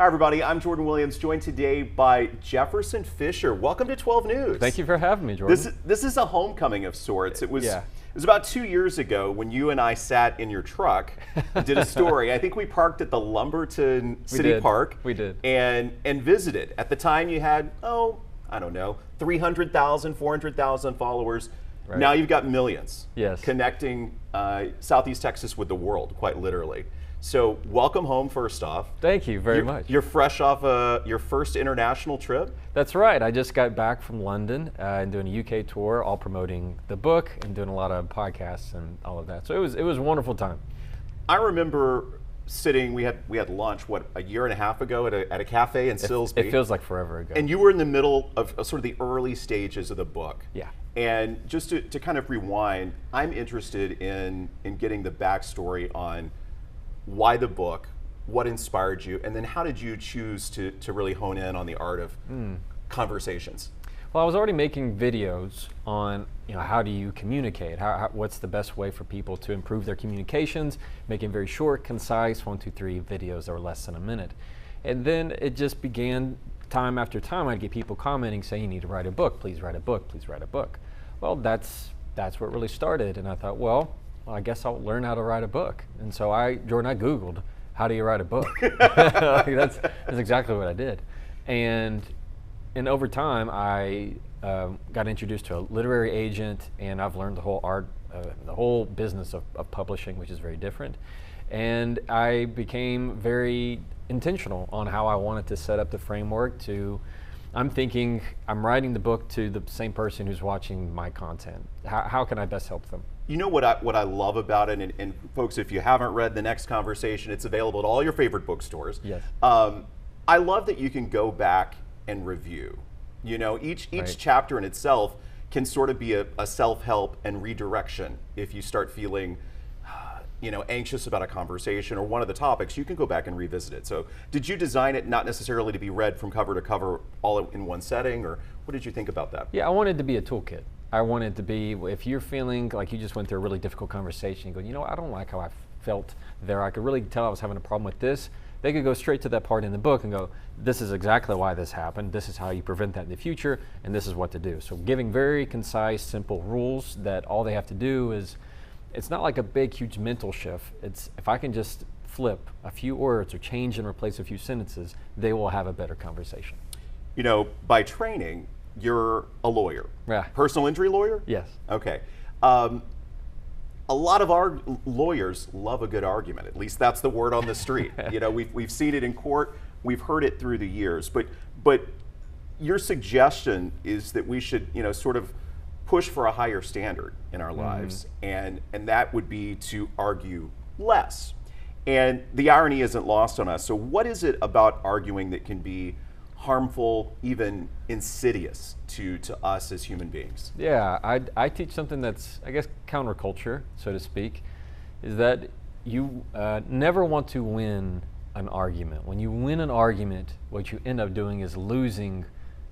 Hi everybody, I'm Jordan Williams, joined today by Jefferson Fisher. Welcome to 12 News. Thank you for having me, Jordan. This is a homecoming of sorts. It was Yeah. It was about 2 years ago when you and I sat in your truck and did a story. I think we parked at the Lumberton City Park. We did. And visited. At the time you had, I don't know, 300,000, 400,000 followers. Right. Now you've got millions. Yes. Connecting Southeast Texas with the world, quite literally. So welcome home, first off. Thank you very much. You're fresh off your first international trip? That's right. I just got back from London and doing a UK tour, all promoting the book and doing a lot of podcasts and all of that. So it was a wonderful time. I remember sitting, we had lunch, a year and a half ago at a cafe in Silsbee. It feels like forever ago. And you were in the middle of sort of the early stages of the book. Yeah. And just to kind of rewind, I'm interested in getting the backstory on why the book, what inspired you, and then how did you choose to really hone in on the art of conversations? Well, I was already making videos on how do you communicate, what's the best way for people to improve their communications, making very short, concise, 1, 2, 3 videos that were less than a minute. And then it just began time after time. I'd get people commenting saying, you need to write a book, please write a book, please write a book. Well, that's where it really started, and I thought, well, I guess I'll learn how to write a book. And so Jordan, I Googled, how do you write a book? That's exactly what I did. And over time, I got introduced to a literary agent, and I've learned the whole art, the whole business of publishing, which is very different. And I became very intentional on how I wanted to set up the framework I'm thinking I'm writing the book to the same person who's watching my content. How can I best help them? You know what I love about it, and folks, if you haven't read The Next Conversation, it's available at all your favorite bookstores. Yes. I love that you can go back and review. Each Right. chapter in itself can sort of be a self-help and redirection. If you start feeling anxious about a conversation or one of the topics, you can go back and revisit it. So did you design it not necessarily to be read from cover to cover all in one setting, or what did you think about that? Yeah, I wanted it to be a toolkit. I wanted to be, if you're feeling like you just went through a really difficult conversation, you go, I don't like how I felt there. I could really tell I was having a problem with this. They could go straight to that part in the book and go, this is exactly why this happened. This is how you prevent that in the future, and this is what to do. So giving very concise, simple rules that all they have to do is, it's not like a big, huge mental shift. It's if I can just flip a few words or change and replace a few sentences, they will have a better conversation. By training, you're a lawyer. Yeah. Personal injury lawyer? Yes. Okay. A lot of our lawyers love a good argument. At least that's the word on the street. We've seen it in court. We've heard it through the years. But your suggestion is that we should, sort of push for a higher standard in our lives, and that would be to argue less. And the irony isn't lost on us. So what is it about arguing that can be harmful, even insidious to us as human beings? Yeah, I teach something that's, I guess, counterculture, so to speak, is that you never want to win an argument. When you win an argument, what you end up doing is losing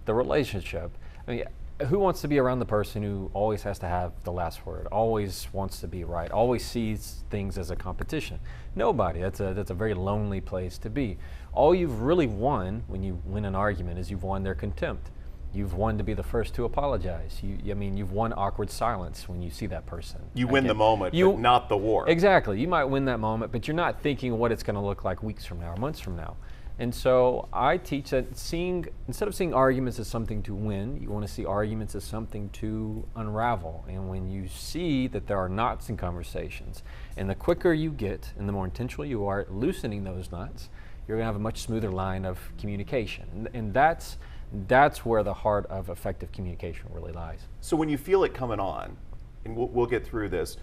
the relationship. I mean, who wants to be around the person who always has to have the last word, always wants to be right, always sees things as a competition? Nobody. That's a very lonely place to be. All you've really won when you win an argument is you've won their contempt. You've won to be the first to apologize. You've won awkward silence when you see that person. You win the moment, but not the war. Exactly. You might win that moment, but you're not thinking what it's going to look like weeks from now or months from now. And so I teach that instead of seeing arguments as something to win, you want to see arguments as something to unravel. And when you see that there are knots in conversations, and the quicker you get and the more intentional you are at loosening those knots, you're going to have a much smoother line of communication. And that's where the heart of effective communication really lies. So when you feel it coming on, and we'll get through this,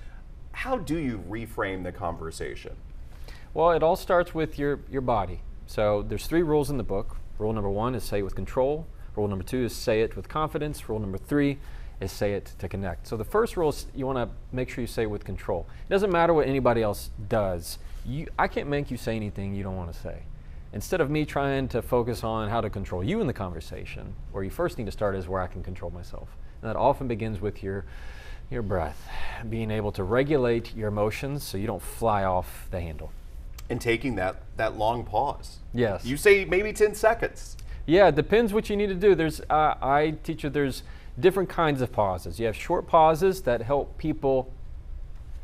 how do you reframe the conversation? Well, it all starts with your body. So there's 3 rules in the book. Rule number 1 is say it with control. Rule number 2 is say it with confidence. Rule number 3 is say it to connect. So the first rule is you want to make sure you say it with control. It doesn't matter what anybody else does. I can't make you say anything you don't want to say. Instead of me trying to focus on how to control you in the conversation, where you first need to start is where I can control myself. And that often begins with your breath, being able to regulate your emotions so you don't fly off the handle. And taking that long pause. Yes. You say maybe 10 seconds. Yeah, it depends what you need to do. I teach you there's different kinds of pauses. You have short pauses that help people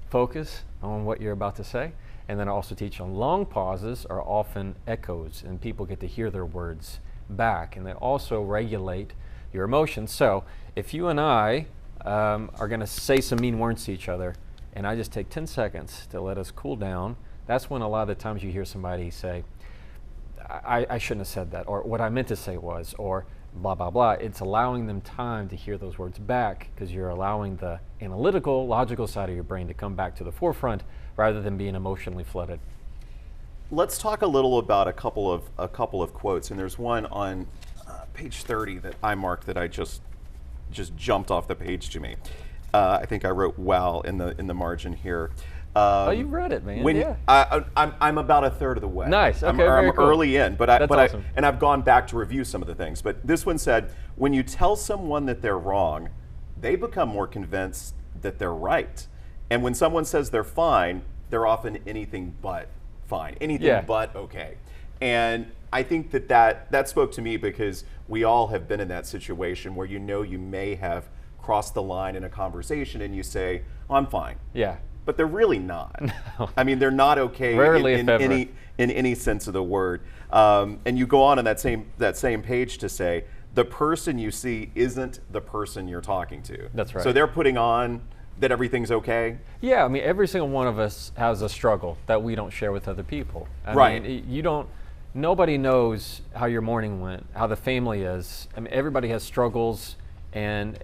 focus on what you're about to say. And then I also teach on long pauses are often echoes, and people get to hear their words back. And they also regulate your emotions. So if you and I are going to say some mean words to each other, and I just take 10 seconds to let us cool down, that's when a lot of the times you hear somebody say, I shouldn't have said that, or what I meant to say was, or blah, blah, blah. It's allowing them time to hear those words back, because you're allowing the analytical, logical side of your brain to come back to the forefront rather than being emotionally flooded. Let's talk a little about a couple of quotes, and there's one on page 30 that I marked that I just jumped off the page to me. I think I wrote "wow" in the margin here. Oh, you read it, man. Yeah. I'm about a third of the way. Nice. Okay, I'm very cool. early in, but That's awesome. I've gone back to review some of the things. But this one said, "When you tell someone that they're wrong, they become more convinced that they're right. And when someone says they're fine, they're often anything but fine, anything but okay." And I think that spoke to me, because we all have been in that situation where you may have crossed the line in a conversation and you say, "Oh, I'm fine." Yeah. But they're really not. No. I mean, they're not okay in any sense of the word. And you go on in that same page to say, the person you see isn't the person you're talking to. That's right. So they're putting on that everything's okay. Yeah, I mean, every single one of us has a struggle that we don't share with other people. I mean, nobody knows how your morning went, how the family is. I mean, everybody has struggles and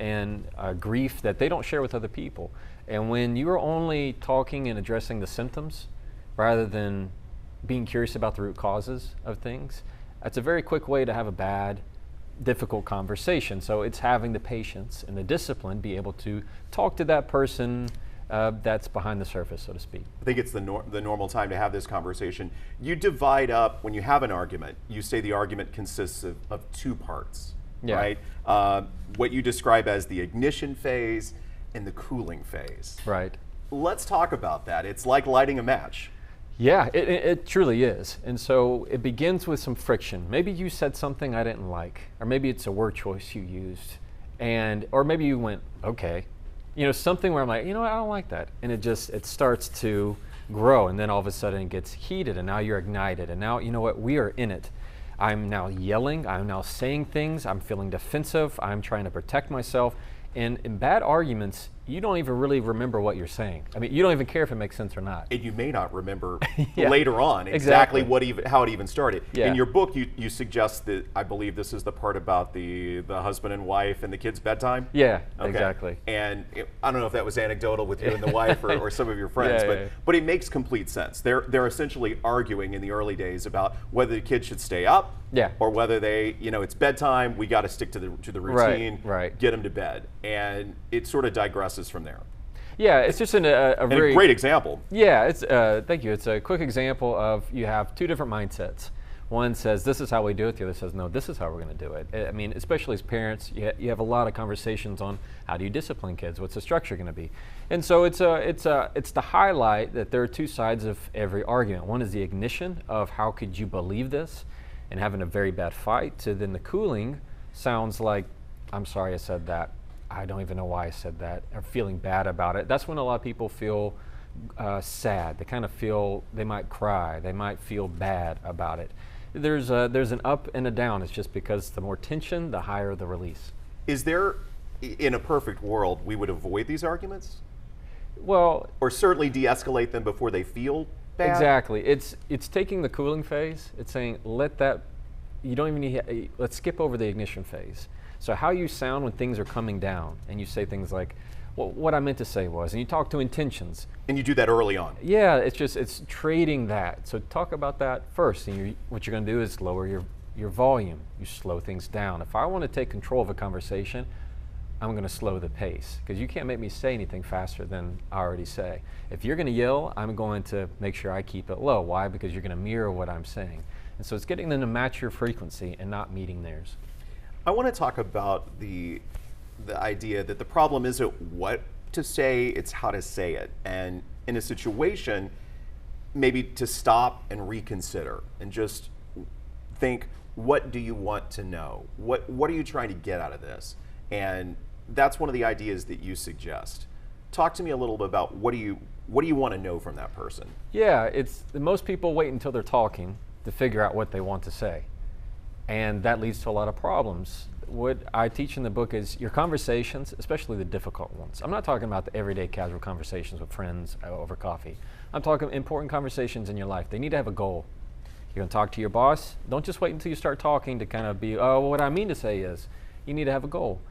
grief that they don't share with other people. And when you are only talking and addressing the symptoms rather than being curious about the root causes of things, that's a very quick way to have a bad, difficult conversation. So it's having the patience and the discipline, be able to talk to that person that's behind the surface, so to speak. I think it's the normal time to have this conversation. You divide up, when you have an argument, you say the argument consists of two parts, right? What you describe as the ignition phase and the cooling phase. Right. Let's talk about that. It's like lighting a match. Yeah, it truly is. And so it begins with some friction. Maybe you said something I didn't like, or maybe it's a word choice you used, or maybe you went, okay. Something where I'm like, I don't like that. And it starts to grow, and then all of a sudden it gets heated, and now you're ignited, and now, you know what, we are in it. I'm now yelling, I'm now saying things, I'm feeling defensive, I'm trying to protect myself. And in bad arguments, you don't even really remember what you're saying. I mean, you don't even care if it makes sense or not. And you may not remember later on exactly how it even started. Yeah. In your book, you suggest that, I believe this is the part about the husband and wife and the kids' bedtime? Yeah, okay. Exactly. And I don't know if that was anecdotal with you and the wife or some of your friends, but it makes complete sense. They're essentially arguing in the early days about whether the kids should stay up or whether they, it's bedtime, we got to stick to the routine, get them to bed. And it sort of digresses from there. Yeah, it's just a very great example. Yeah, it's thank you. It's a quick example of you have two different mindsets. One says this is how we do it. The other says no, this is how we're going to do it. I mean, especially as parents, you have a lot of conversations on how do you discipline kids. What's the structure going to be? And so it's to highlight that there are two sides of every argument. One is the ignition of how could you believe this, and having a very bad fight. To then the cooling sounds like, I'm sorry I said that. I don't even know why I said that, or feeling bad about it. That's when a lot of people feel sad. They kind of feel they might cry. They might feel bad about it. There's an up and a down. It's just because the more tension, the higher the release. Is there, in a perfect world, we would avoid these arguments? Well, or certainly de-escalate them before they feel bad? Exactly. It's taking the cooling phase. It's saying you don't even need. Let's skip over the ignition phase. So how you sound when things are coming down, and you say things like, well, what I meant to say was, and you talk to intentions. And you do that early on. Yeah, it's trading that. So talk about that first, and what you're going to do is lower your volume. You slow things down. If I want to take control of a conversation, I'm going to slow the pace, because you can't make me say anything faster than I already say. If you're going to yell, I'm going to make sure I keep it low. Why? Because you're going to mirror what I'm saying. And so it's getting them to match your frequency and not meeting theirs. I want to talk about the idea that the problem isn't what to say, it's how to say it. And in a situation, maybe to stop and reconsider and just think, what do you want to know? What are you trying to get out of this? And that's one of the ideas that you suggest. Talk to me a little bit about what do you want to know from that person? Yeah, it's most people wait until they're talking to figure out what they want to say. And that leads to a lot of problems. What I teach in the book is your conversations, especially the difficult ones. I'm not talking about the everyday casual conversations with friends over coffee. I'm talking important conversations in your life. They need to have a goal. You're going to talk to your boss. Don't just wait until you start talking to kind of be, oh, what I mean to say is, you need to have a goal.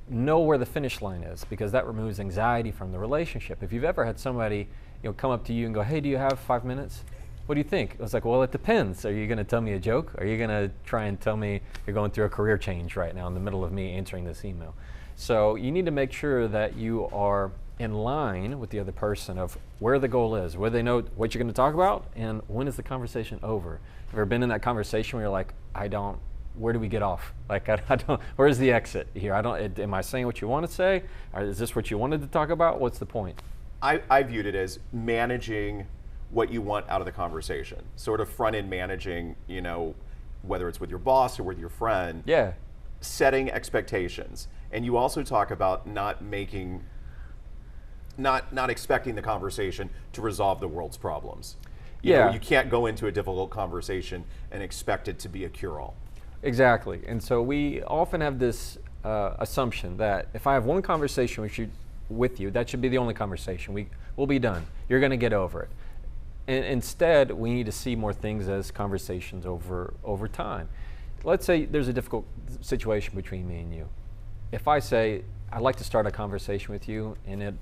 Know where the finish line is, because that removes anxiety from the relationship. If you've ever had somebody come up to you and go, hey, do you have 5 minutes? What do you think? It was like, well, it depends. Are you going to tell me a joke? Are you going to try and tell me you're going through a career change right now in the middle of me answering this email? So you need to make sure that you are in line with the other person of where the goal is, where they know what you're going to talk about, and when is the conversation over. Have you ever been in that conversation where you're like, where do we get off? Like, I don't, where's the exit here? Am I saying what you want to say? Or is this what you wanted to talk about? What's the point? I viewed it as managing what you want out of the conversation, sort of front-end managing, whether it's with your boss or with your friend. Yeah. Setting expectations. And you also talk about not expecting the conversation to resolve the world's problems. You can't go into a difficult conversation and expect it to be a cure-all. Exactly. And so we often have this assumption that if I have one conversation with you, that should be the only conversation. We'll be done. You're going to get over it. And instead, we need to see more things as conversations over time. Let's say there's a difficult situation between me and you. If I say, I'd like to start a conversation with you, and it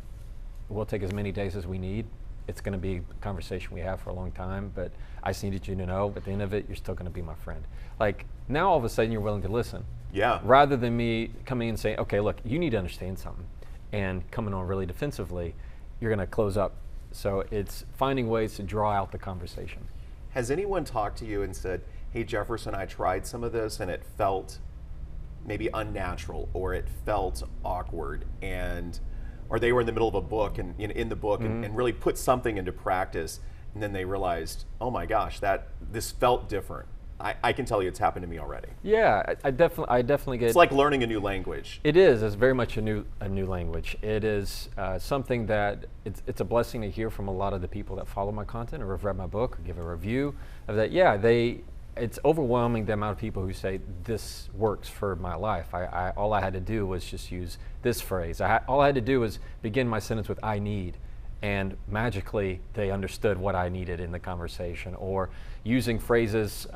will take as many days as we need, it's going to be a conversation we have for a long time, but I just needed you to know at the end of it, you're still going to be my friend. Like, now all of a sudden you're willing to listen. Yeah. Rather than me coming and saying, okay, look, you need to understand something, and coming on really defensively, you're going to close up. So it's finding ways to draw out the conversation. Has anyone talked to you and said, hey, Jefferson, I tried some of this and it felt maybe unnatural, or it felt awkward, or they were in the middle of a book and in the book and really put something into practice, and then they realized, oh my gosh, this felt different. I can tell you it's happened to me already. Yeah, I definitely get. It's like learning a new language. It is. It's very much a new language. It is something that it's a blessing to hear from a lot of the people that follow my content or have read my book or give a review of that. Yeah, it's overwhelming the amount of people who say this works for my life. All I had to do was just use this phrase. All I had to do was begin my sentence with "I need," and magically they understood what I needed in the conversation, or using phrases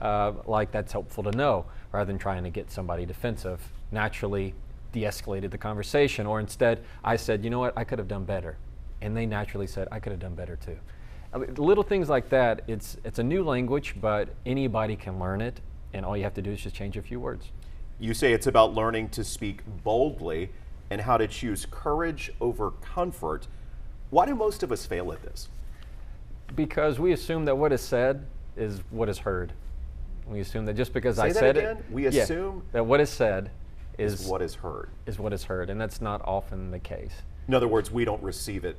like "that's helpful to know," rather than trying to get somebody defensive, naturally de-escalated the conversation. Or instead, I said, you know what, I could have done better. And they naturally said, I could have done better too. I mean, little things like that, it's a new language, but anybody can learn it, and all you have to do is just change a few words. You say it's about learning to speak boldly and how to choose courage over comfort. Why do most of us fail at this? Because we assume that what is said is what is heard. We assume that just because I said it, we assume that what is said is what is heard. Is what is heard, and that's not often the case. In other words, we don't receive it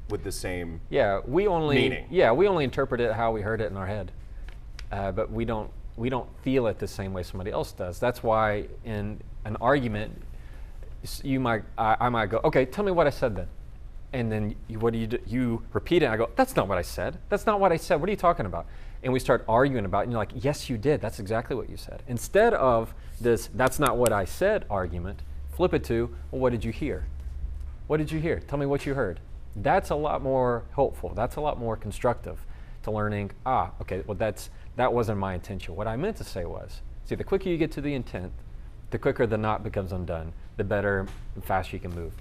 with the same meaning. Yeah, we only interpret it how we heard it in our head, but we don't feel it the same way somebody else does. That's why in an argument, I might go, okay, tell me what I said then. And then what do? You repeat it, and I go, that's not what I said. That's not what I said. What are you talking about? And we start arguing about it, and you're like, yes, you did. That's exactly what you said. Instead of this, that's not what I said argument, flip it to, well, what did you hear? What did you hear? Tell me what you heard. That's a lot more helpful. That's a lot more constructive to learning, okay, well, that wasn't my intention. What I meant to say was, see, the quicker you get to the intent, the quicker the knot becomes undone, the better and faster you can move.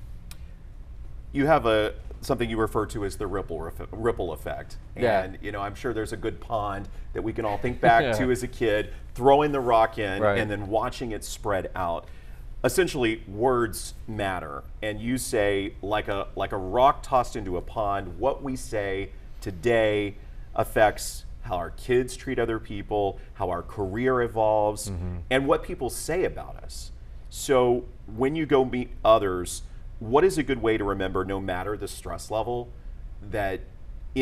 You have something you refer to as the ripple effect. Yeah. And I'm sure there's a good pond that we can all think back to as a kid, throwing the rock in and then watching it spread out. Essentially, words matter. And you say, like a rock tossed into a pond, what we say today affects how our kids treat other people, how our career evolves, and what people say about us. So when you go meet others, what is a good way to remember, no matter the stress level, that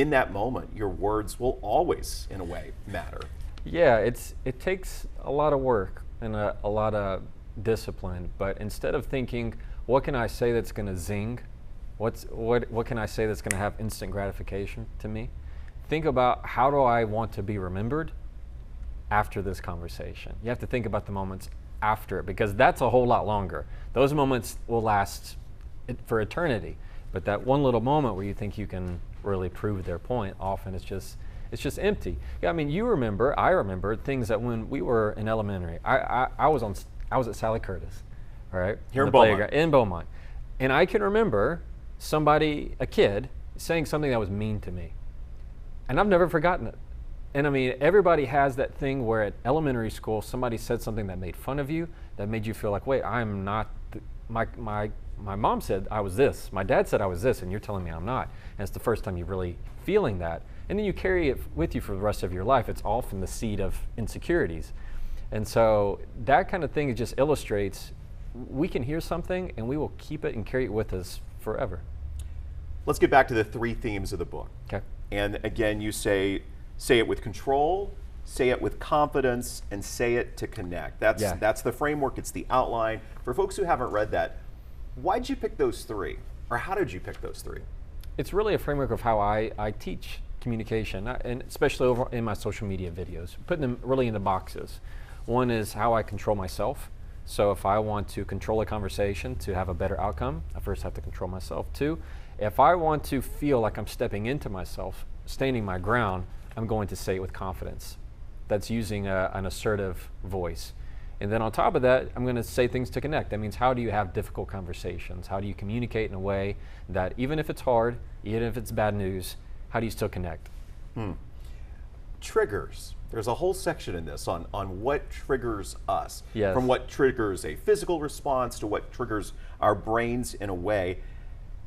in that moment, your words will always, in a way, matter. Yeah, it takes a lot of work and a lot of discipline. But instead of thinking, what can I say that's going to zing? What can I say that's going to have instant gratification to me? Think about, how do I want to be remembered after this conversation? You have to think about the moments after it, because that's a whole lot longer. Those moments will last for eternity. But that one little moment where you think you can really prove their point, often it's just empty. Yeah, I mean, I remember things that when we were in elementary, I was at Sally Curtis, all right? Here in Beaumont. In Beaumont. And I can remember a kid, saying something that was mean to me. And I've never forgotten it. And I mean, everybody has that thing where at elementary school, somebody said something that made fun of you, that made you feel like, wait, I'm not, my mom said I was this, my dad said I was this, and you're telling me I'm not. And it's the first time you're really feeling that. And then you carry it with you for the rest of your life. It's all from the seed of insecurities. And so that kind of thing, it just illustrates we can hear something and we will keep it and carry it with us forever. Let's get back to the 3 themes of the book. Okay. And again, you say it with control, say it with confidence, and say it to connect. That's the framework, it's the outline. For folks who haven't read that, why'd you pick those 3? Or how did you pick those 3? It's really a framework of how I teach communication, and especially over in my social media videos, putting them really into boxes. One is how I control myself. So if I want to control a conversation to have a better outcome, I first have to control myself. 2, if I want to feel like I'm stepping into myself, standing my ground, I'm going to say it with confidence. That's using an assertive voice. And then on top of that, I'm going to say things to connect. That means, how do you have difficult conversations? How do you communicate in a way that even if it's hard, even if it's bad news, how do you still connect? Triggers. There's a whole section in this on what triggers us. Yes. From what triggers a physical response to what triggers our brains in a way.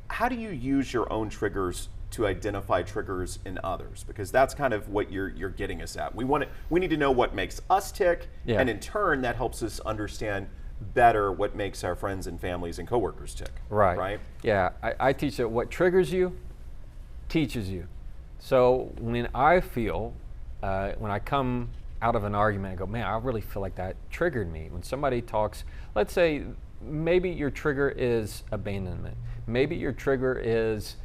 How do you use your own triggers to identify triggers in others? Because that's kind of what you're getting us at. We need to know what makes us tick, and in turn that helps us understand better what makes our friends and families and coworkers tick. Right? Yeah, I teach that what triggers you teaches you. So when I feel, when I come out of an argument, I go, man, I really feel like that triggered me. When somebody talks, let's say maybe your trigger is abandonment. Maybe your trigger is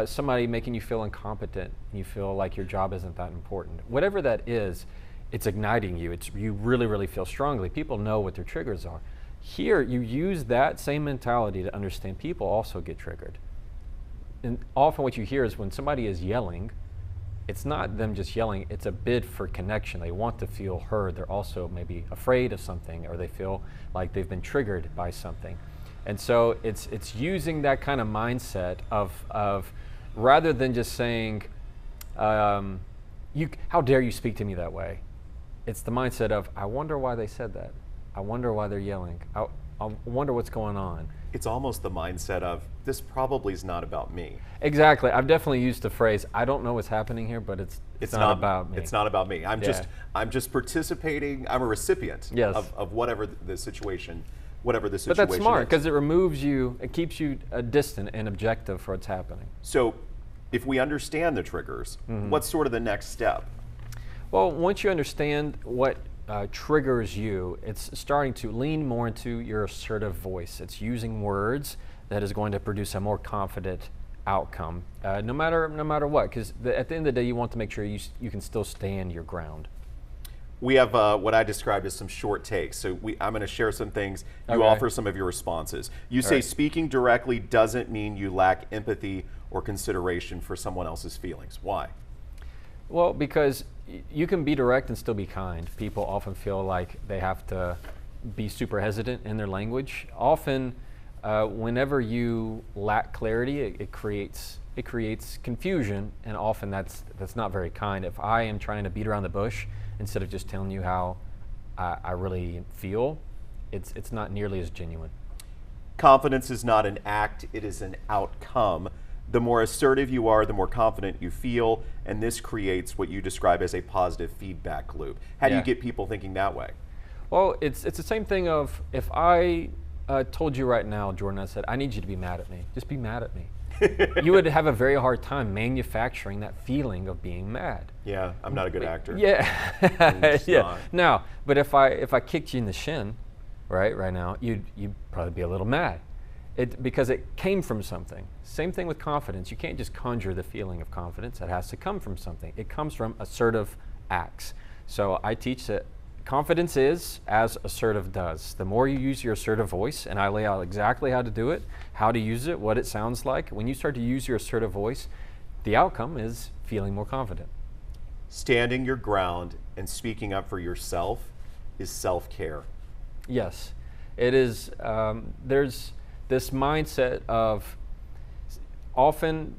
somebody making you feel incompetent. You feel like your job isn't that important. Whatever that is, it's igniting you. You really, really feel strongly. People know what their triggers are. Here, you use that same mentality to understand people also get triggered. And often what you hear is when somebody is yelling, it's not them just yelling, it's a bid for connection. They want to feel heard. They're also maybe afraid of something, or they feel like they've been triggered by something. And so it's using that kind of mindset of rather than just saying, how dare you speak to me that way? It's the mindset of, I wonder why they said that. I wonder why they're yelling. I wonder what's going on. It's almost the mindset of, this probably is not about me. Exactly. I've definitely used the phrase, I don't know what's happening here, but it's not about me. It's not about me. I'm just participating. I'm a recipient of whatever the situation. Whatever the situation is. But that's smart, because it removes you, it keeps you distant and objective for what's happening. So if we understand the triggers, what's sort of the next step? Well, once you understand what triggers you, it's starting to lean more into your assertive voice. It's using words that is going to produce a more confident outcome, no matter what, because at the end of the day, you want to make sure you can still stand your ground. We have what I described as some short takes. So I'm going to share some things. You offer some of your responses. You say speaking directly doesn't mean you lack empathy or consideration for someone else's feelings. Why? Well, because you can be direct and still be kind. People often feel like they have to be super hesitant in their language. Often, whenever you lack clarity, it creates confusion, and often that's not very kind. If I am trying to beat around the bush instead of just telling you how I really feel, it's not nearly as genuine. Confidence is not an act, it is an outcome. The more assertive you are, the more confident you feel, and this creates what you describe as a positive feedback loop. How do you get people thinking that way? Well, it's the same thing of, if I told you right now, Jordan, I said, I need you to be mad at me. Just be mad at me. you would have a very hard time manufacturing that feeling of being mad. Yeah, I'm not a good actor. Yeah, I'm just yeah. not. Now, but if I kicked you in the shin, right now, you'd probably be a little mad, because it came from something. Same thing with confidence. You can't just conjure the feeling of confidence. It has to come from something. It comes from assertive acts. So I teach that confidence is as assertive does. The more you use your assertive voice, and I lay out exactly how to do it, how to use it, what it sounds like. When you start to use your assertive voice, the outcome is feeling more confident. Standing your ground and speaking up for yourself is self-care. Yes, it is. There's this mindset of often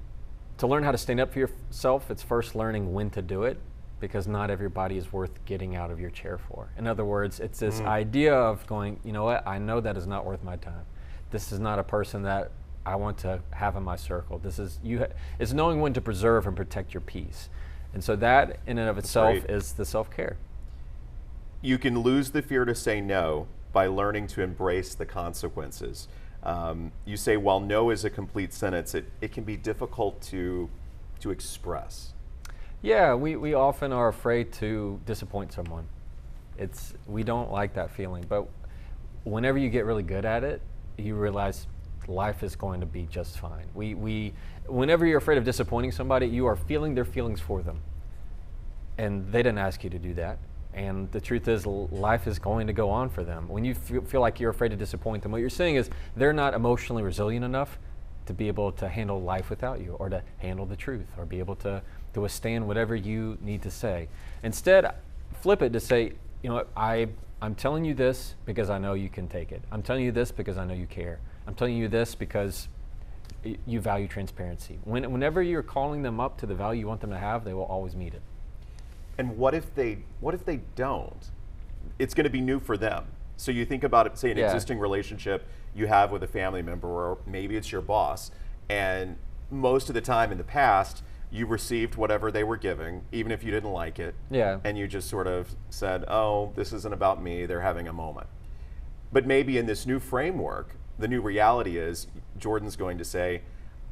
to learn how to stand up for yourself, it's first learning when to do it, because not everybody is worth getting out of your chair for. In other words, it's this idea of going, you know what, I know that is not worth my time. This is not a person that I want to have in my circle. This is it's knowing when to preserve and protect your peace. And so that in and of itself is the self-care. You can lose the fear to say no by learning to embrace the consequences. You say, while no is a complete sentence, it can be difficult to express. Yeah, we often are afraid to disappoint someone. We don't like that feeling, but whenever you get really good at it, you realize life is going to be just fine. Whenever you're afraid of disappointing somebody, you are feeling their feelings for them. And they didn't ask you to do that. And the truth is, life is going to go on for them. When you feel like you're afraid to disappoint them, what you're saying is they're not emotionally resilient enough to be able to handle life without you, or to handle the truth, or be able to withstand whatever you need to say. Instead, flip it to say, you know, I'm telling you this because I know you can take it. I'm telling you this because I know you care. I'm telling you this because you value transparency. Whenever you're calling them up to the value you want them to have, they will always meet it. And what if they don't? It's going to be new for them. So you think about it, say an existing relationship you have with a family member, or maybe it's your boss, and most of the time in the past, you received whatever they were giving, even if you didn't like it. Yeah. And you just sort of said, oh, this isn't about me, they're having a moment. But maybe in this new framework, the new reality is Jordan's going to say,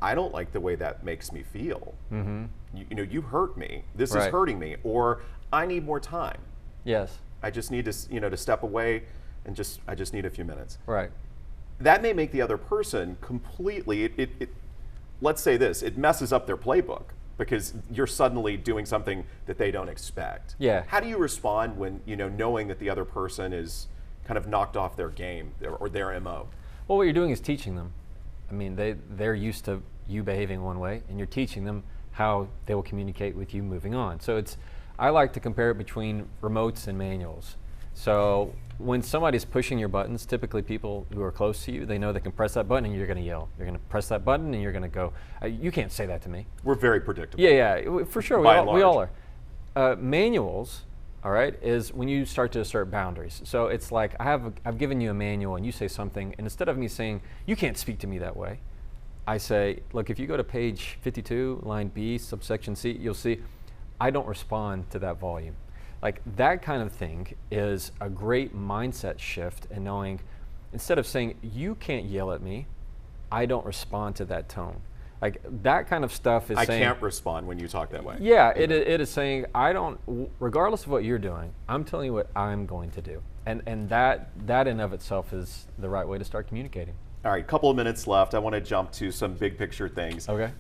I don't like the way that makes me feel. Mm-hmm. You hurt me. This is hurting me. Or I need more time. Yes. I just need to, to step away and I just need a few minutes. Right. That may make the other person completely, let's say this, it messes up their playbook because you're suddenly doing something that they don't expect. Yeah. How do you respond when, knowing that the other person is kind of knocked off their game or their MO? Well, what you're doing is teaching them. I mean, they're used to you behaving one way, and you're teaching them how they will communicate with you moving on. So I like to compare it between remotes and manuals. So when somebody's pushing your buttons, typically people who are close to you, they know they can press that button and you're going to yell. You're going to press that button and you're going to go, you can't say that to me. We're very predictable. Yeah, for sure. We all are. Manuals, all right, is when you start to assert boundaries. So it's like I've given you a manual and you say something, and instead of me saying, you can't speak to me that way, I say, look, if you go to page 52, line B, subsection C, you'll see I don't respond to that volume. Like that kind of thing is a great mindset shift in knowing, instead of saying, you can't yell at me, I don't respond to that tone. Like that kind of stuff is saying, I can't respond when you talk that way. Yeah, it is saying, I don't, regardless of what you're doing, I'm telling you what I'm going to do. And that in and of itself is the right way to start communicating. All right, couple of minutes left. I want to jump to some big picture things. Okay.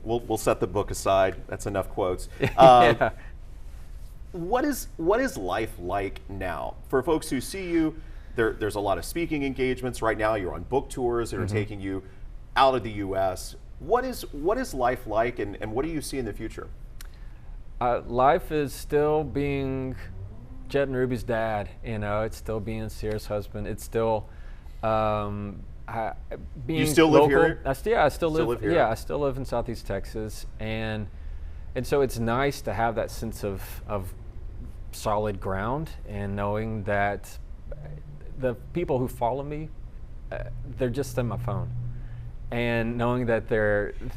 We'll set the book aside. That's enough quotes. Yeah. What is life like now? For folks who see you, there's a lot of speaking engagements right now. You're on book tours that are taking you out of the U.S. What is life like, and what do you see in the future? Life is still being Jet and Ruby's dad. It's still being Sierra's husband. It's still being You still local. live here? I still live here? Yeah, I still live in Southeast Texas, and so it's nice to have that sense of solid ground, and knowing that the people who follow me, they're just in my phone, and knowing that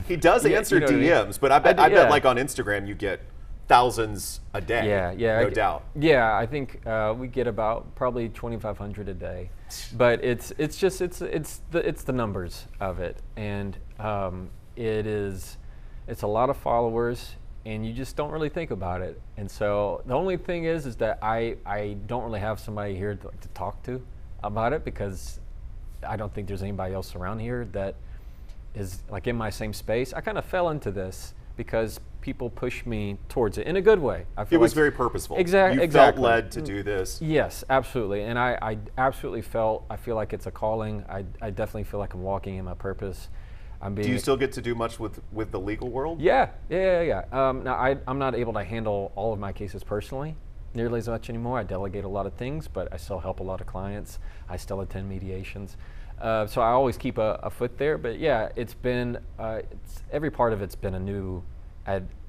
he does answer DMs, but I bet like on Instagram you get thousands a day. Yeah, no doubt. Yeah, I think we get about probably 2,500 a day, but it's the numbers of it, and it's a lot of followers, and you just don't really think about it. And so the only thing is that I don't really have somebody here to talk to about it, because I don't think there's anybody else around here that is like in my same space. I kind of fell into this because people pushed me towards it in a good way. I feel it was very purposeful. Exactly. You felt led to do this. Yes, absolutely. And I absolutely I feel like it's a calling. I definitely feel like I'm walking in my purpose. Do you still get to do much with the legal world? Yeah. Now I'm not able to handle all of my cases personally nearly as much anymore. I delegate a lot of things, but I still help a lot of clients. I still attend mediations. So I always keep a foot there. But yeah, it's been, every part of it's been a new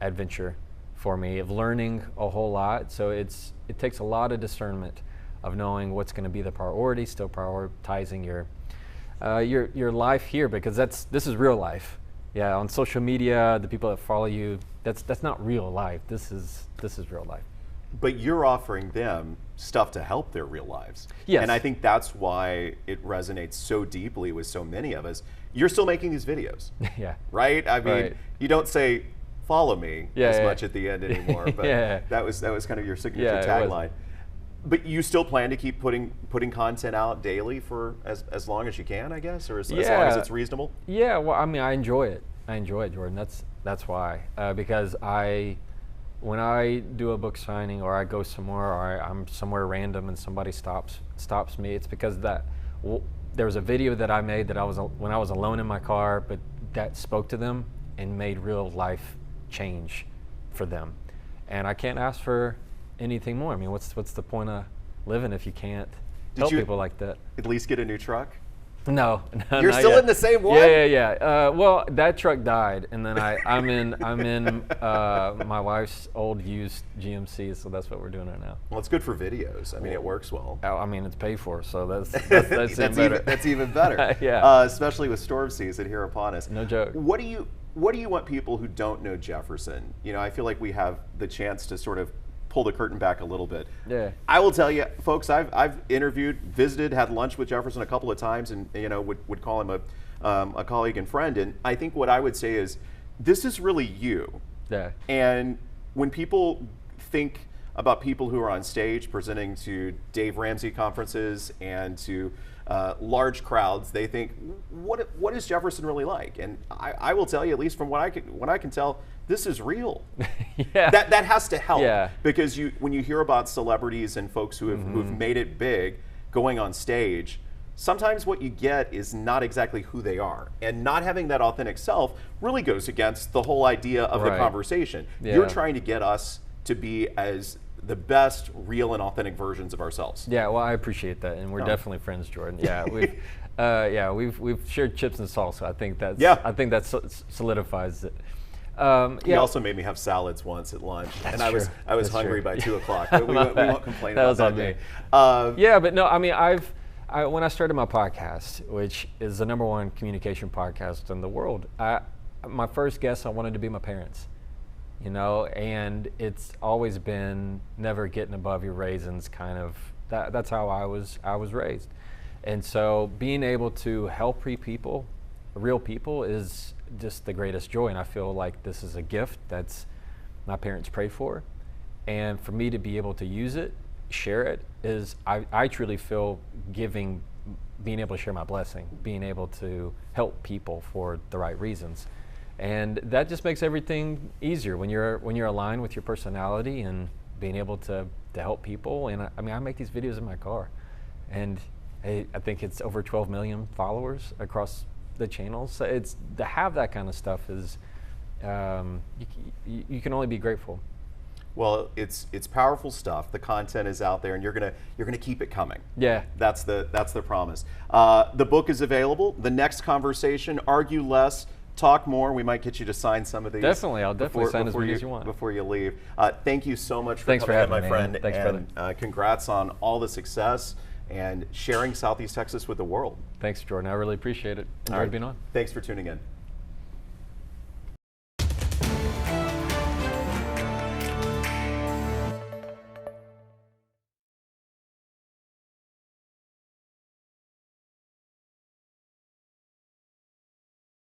adventure for me, of learning a whole lot. So it takes a lot of discernment of knowing what's going to be the priority, still prioritizing your life here, because this is real life. Yeah, on social media, the people that follow you, that's not real life. This is real life. But you're offering them stuff to help their real lives. Yes. And I think that's why it resonates so deeply with so many of us. You're still making these videos. Yeah. Right? I mean, right. You don't say follow me much at the end anymore, but that was kind of your signature tagline. But you still plan to keep putting content out daily for as long as you can, I guess, or as long as it's reasonable? Yeah, well, I mean, I enjoy it, Jordan. That's why. Because when I do a book signing, or I go somewhere, or I'm somewhere random and somebody stops me, it's because there was a video that I made when I was alone in my car, but that spoke to them and made real life change for them. And I can't ask for anything more. I mean, what's the point of living if you can't help people like that? At least get a new truck? No, you're still in the same one. Yeah. Well, that truck died, and then I'm in my wife's old used GMC, so that's what we're doing right now. Well, it's good for videos. I mean, it works well. I mean, it's paid for, so that's even better. Yeah. Especially with storm season here upon us. No joke. What do you want people who don't know Jefferson? You know, I feel like we have the chance to sort of pull the curtain back a little bit. Yeah. I will tell you, folks, I've interviewed, visited, had lunch with Jefferson a couple of times, and would call him a colleague and friend. And I think what I would say is, this is really you. Yeah. And when people think about people who are on stage presenting to Dave Ramsey conferences and to large crowds, they think, what is Jefferson really like? And I will tell you, at least from what I can tell, this is real. Yeah. That has to help. Yeah. Because when you hear about celebrities and folks who've made it big going on stage, sometimes what you get is not exactly who they are. And not having that authentic self really goes against the whole idea of the conversation. Yeah. You're trying to get us to be as the best real and authentic versions of ourselves. Yeah, well, I appreciate that, and we're definitely friends, Jordan. Yeah, we've shared chips and salsa. I think that solidifies it. He also made me have salads once at lunch, and I was hungry by 2 o'clock. But we won't complain about that day. Yeah, but no, I mean, when I started my podcast, which is the #1 communication podcast in the world, my first guest, I wanted to be my parents. You know, and it's always been never getting above your raisins, kind of. That's how I was raised, and so being able to help real people, is just the greatest joy. And I feel like this is a gift that's my parents prayed for, and for me to be able to use it, share it, is I truly feel being able to share my blessing, being able to help people for the right reasons. And that just makes everything easier when you're aligned with your personality and being able to help people. And I mean, I make these videos in my car, and I think it's over 12 million followers across the channels. So it's to have that kind of stuff is you can only be grateful. Well, it's powerful stuff. The content is out there, and you're gonna keep it coming. Yeah, that's the promise. The book is available. The next conversation: argue less, talk more. We might get you to sign some of these. Definitely, I'll definitely sign as many as you want before you leave. Thank you so much for Thanks coming for in, my friend. Thanks, and brother. Congrats on all the success and sharing Southeast Texas with the world. Thanks, Jordan. I really appreciate it. Enjoyed being on. Thanks for tuning in.